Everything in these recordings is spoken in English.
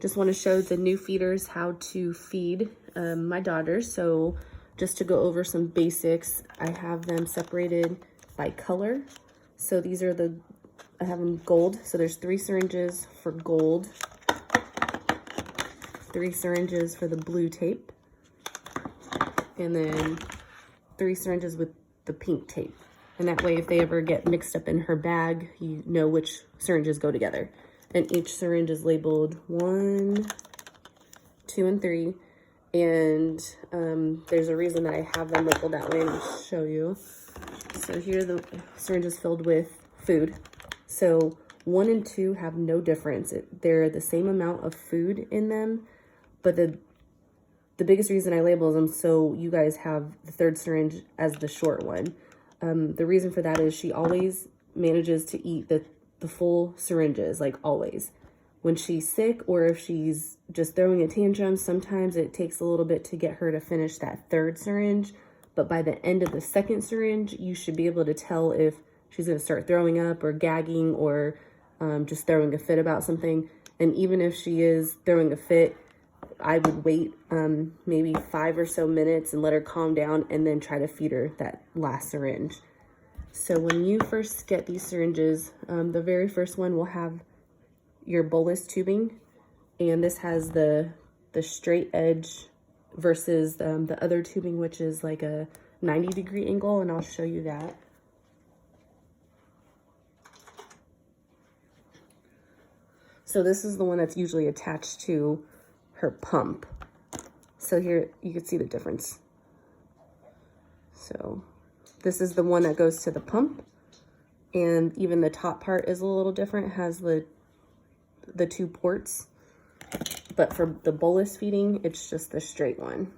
just want to show the new feeders how to feed my daughters. So just to go over some basics, I have them separated by color. So these are I have them gold. So there's 3 syringes for gold, 3 syringes for the blue tape, and then 3 syringes with the pink tape. And that way, if they ever get mixed up in her bag, you know which syringes go together. And each syringe is labeled 1, 2, and 3. And there's a reason that I have them labeled that way, and I'll show you. So here are the syringes filled with food. So 1 and 2 have no difference. They're the same amount of food in them, but the biggest reason I label them so you guys have the 3rd syringe as the short one. The reason for that is she always manages to eat the full syringes, like always. When she's sick or if she's just throwing a tantrum, sometimes it takes a little bit to get her to finish that 3rd syringe. But by the end of the 2nd syringe, you should be able to tell if she's going to start throwing up or gagging or just throwing a fit about something. And even if she is throwing a fit, I would wait maybe 5 or so minutes and let her calm down and then try to feed her that last syringe. So when you first get these syringes, the very first one will have your bolus tubing, and this has the straight edge versus the other tubing, which is like a 90-degree angle, and I'll show you that. So this is the one that's usually attached to her pump. So here you can see the difference. So this is the one that goes to the pump, and even the top part is a little different. It has the 2 ports, but for the bolus feeding, it's just the straight one.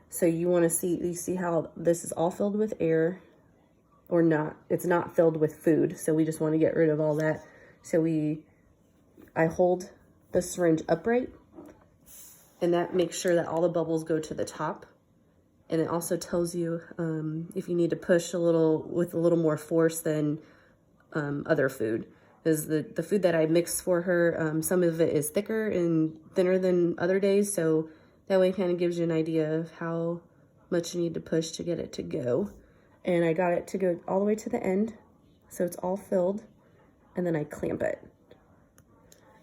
So you see how this is all filled with air, or not. It's not filled with food, so we just want to get rid of all that. So I hold the syringe upright, and that makes sure that all the bubbles go to the top. And it also tells you if you need to push with a little more force than other food. Because the food that I mix for her, some of it is thicker and thinner than other days. So that way it kind of gives you an idea of how much you need to push to get it to go. And I got it to go all the way to the end. So it's all filled. And then I clamp it.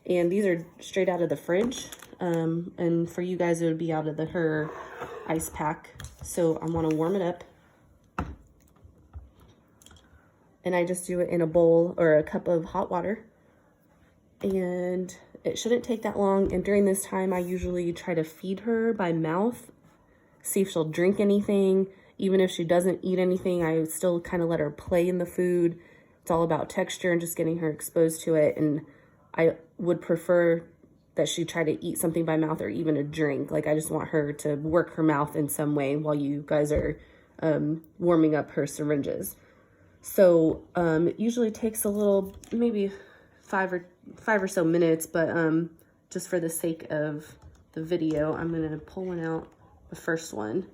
And these are straight out of the fridge. And for you guys, it would be out of her ice pack. So I want to warm it up. And I just do it in a bowl or a cup of hot water. And it shouldn't take that long. And during this time, I usually try to feed her by mouth, see if she'll drink anything. Even if she doesn't eat anything, I still kind of let her play in the food. It's all about texture and just getting her exposed to it. And I would prefer that she try to eat something by mouth or even a drink. Like, I just want her to work her mouth in some way while you guys are warming up her syringes. So it usually takes a little, maybe five or so minutes, but just for the sake of the video, I'm gonna pull one out, the first one,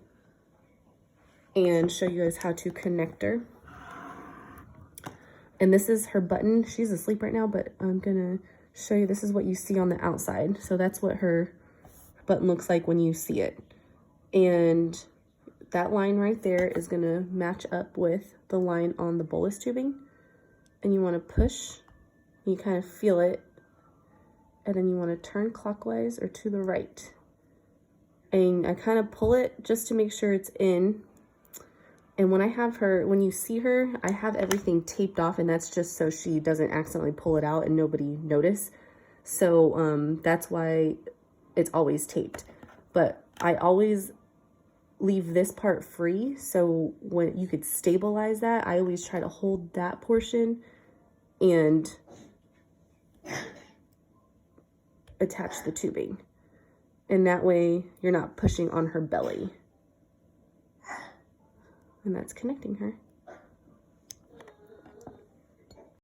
and show you guys how to connect her. And this is her button. She's asleep right now, but I'm gonna show you, this is what you see on the outside. So that's what her button looks like when you see it. And that line right there is gonna match up with the line on the bolus tubing. And you wanna push, you kind of feel it, and then you wanna turn clockwise or to the right. And I kind of pull it just to make sure it's in. And when I have her, when you see her, I have everything taped off, and that's just so she doesn't accidentally pull it out and nobody notice. So that's why it's always taped. But I always leave this part free, so when you could stabilize that, I always try to hold that portion and attach the tubing. And that way you're not pushing on her belly. And that's connecting her.